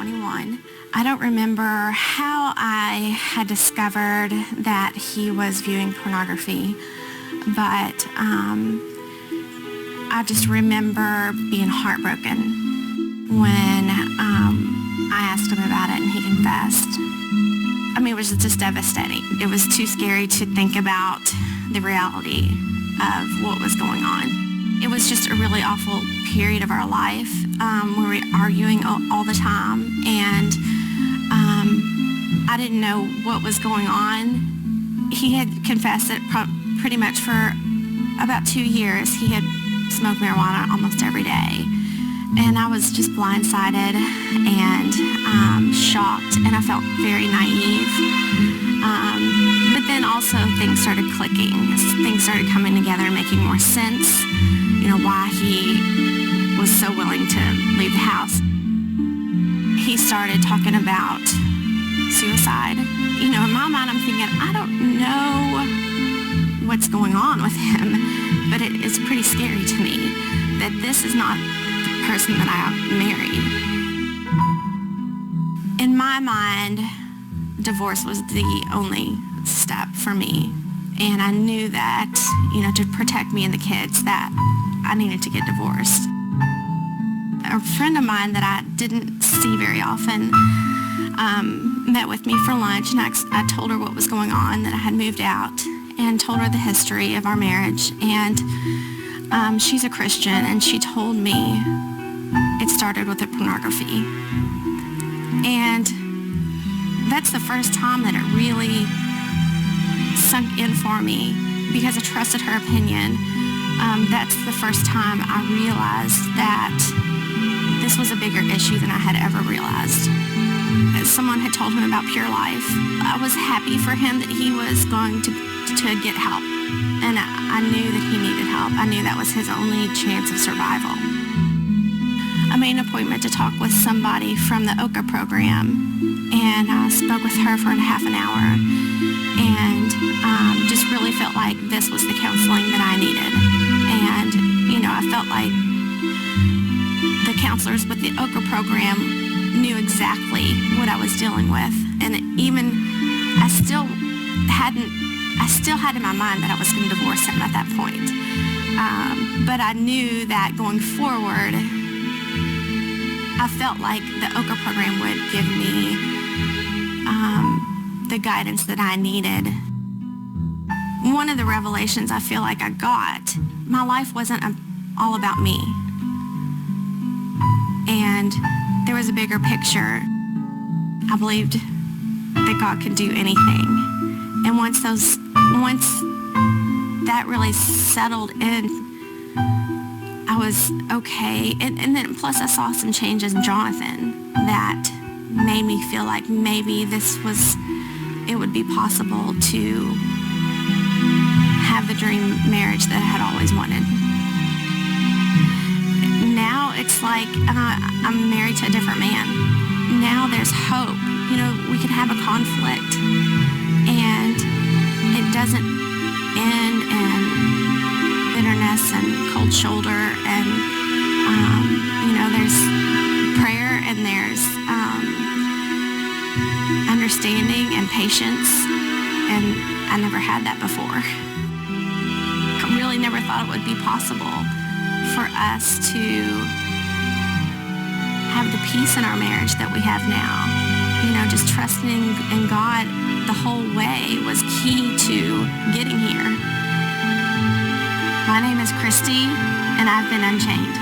21. I don't remember how I had discovered that he was viewing pornography, but I just remember being heartbroken when I asked him about it and he confessed. I mean, it was just devastating. It was too scary to think about the reality of what was going on. It was just a really awful period of our life where we were arguing all the time, and I didn't know what was going on. He had confessed it pretty much for about 2 years. He had smoked marijuana almost every day, and I was just blindsided and shocked, and I felt very naive. But then also things started clicking. Things started coming together and making more sense. You know, why he was so willing to leave the house. He started talking about suicide. You know, in my mind, I'm thinking, I don't know what's going on with him, but it is pretty scary to me that this is not the person that I married. In my mind, divorce was the only step for me, and I knew that, you know, to protect me and the kids, that I needed to get divorced. A friend of mine that I didn't see very often met with me for lunch, and I told her what was going on, that I had moved out, and told her the history of our marriage. And she's a Christian, and she told me it started with the pornography. And that's the first time that it really sunk in for me, because I trusted her opinion. That's the first time I realized that this was a bigger issue than I had ever realized. Someone had told him about Pure Life. I was happy for him that he was going to get help, and I knew that he needed help. I knew that was his only chance of survival. I made an appointment to talk with somebody from the OCA program, and I spoke with her for half an hour, and just really felt like this was the counseling that I needed. And, you know, I felt like the counselors with the OCA program knew exactly what I was dealing with. And even, I still had in my mind that I was going to divorce him at that point. But I knew that going forward, I felt like the OCA program would give me the guidance that I needed. One of the revelations I feel like I got, my life wasn't all about me. And there was a bigger picture. I believed that God could do anything. And once that really settled in, I was okay. And then plus I saw some changes in Jonathan that made me feel like maybe it would be possible to have the dream marriage that I had always wanted. Now it's like I'm married to a different man. Now there's hope. You know, we can have a conflict, and it doesn't end in bitterness and cold shoulder. And you know, there's prayer, and there's understanding and patience, and I never had that before. I really never thought it would be possible for us to have the peace in our marriage that we have now. You know, just trusting in God the whole way was key to getting here. My name is Kristy, and I've been unchained.